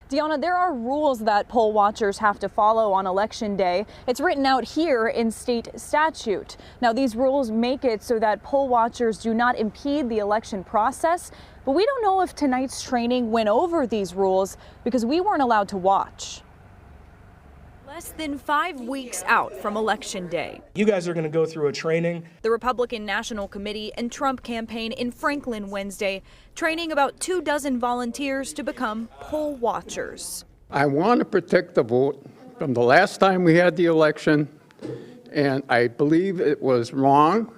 Deanna, there are rules that poll watchers have to follow on Election Day. It's written out here in state statute. Now, these rules make it so that poll watchers do not impede the election process, but we don't know if tonight's training went over these rules because we weren't allowed to watch. Less than 5 weeks out from Election Day. You guys are going to go through a training. The Republican National Committee and Trump campaign in Franklin Wednesday, training about 24 volunteers to become poll watchers. I want to protect the vote from the last time we had the election, and I believe it was wrong,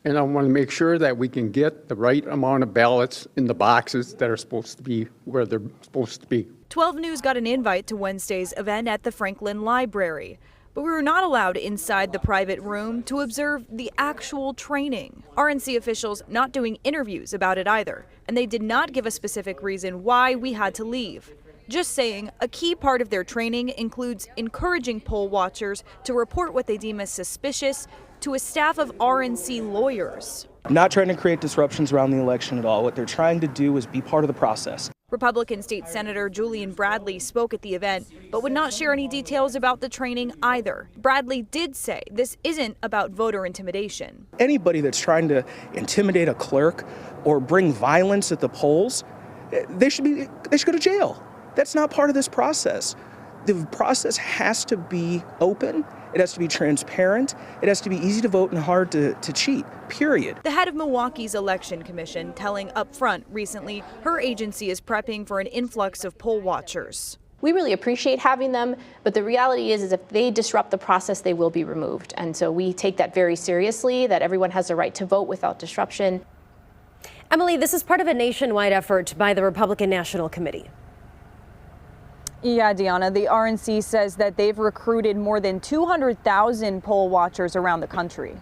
and I want to make sure that we can get the right amount of ballots in the boxes that are supposed to be where they're supposed to be. 12 News got an invite to Wednesday's event at the Franklin Library, but we were not allowed inside the private room to observe the actual training. RNC officials not doing interviews about it either, and they did not give a specific reason why we had to leave. Just saying a key part of their training includes encouraging poll watchers to report what they deem as suspicious to a staff of RNC lawyers. I'm not trying to create disruptions around the election at all. What they're trying to do is be part of the process. Republican State Senator Julian Bradley spoke at the event, but would not share any details about the training either. Bradley did say this isn't about voter intimidation. Anybody that's trying to intimidate a clerk or bring violence at the polls, they should go to jail. That's not part of this process. The process has to be open, it has to be transparent, it has to be easy to vote and hard to cheat, period. The head of Milwaukee's election commission telling up front recently her agency is prepping for an influx of poll watchers. We really appreciate having them, but the reality is if they disrupt the process, they will be removed. And so we take that very seriously, that everyone has the right to vote without disruption. Emily, this is part of a nationwide effort by the Republican National Committee. Yeah, Deanna, the RNC says that they've recruited more than 200,000 poll watchers around the country.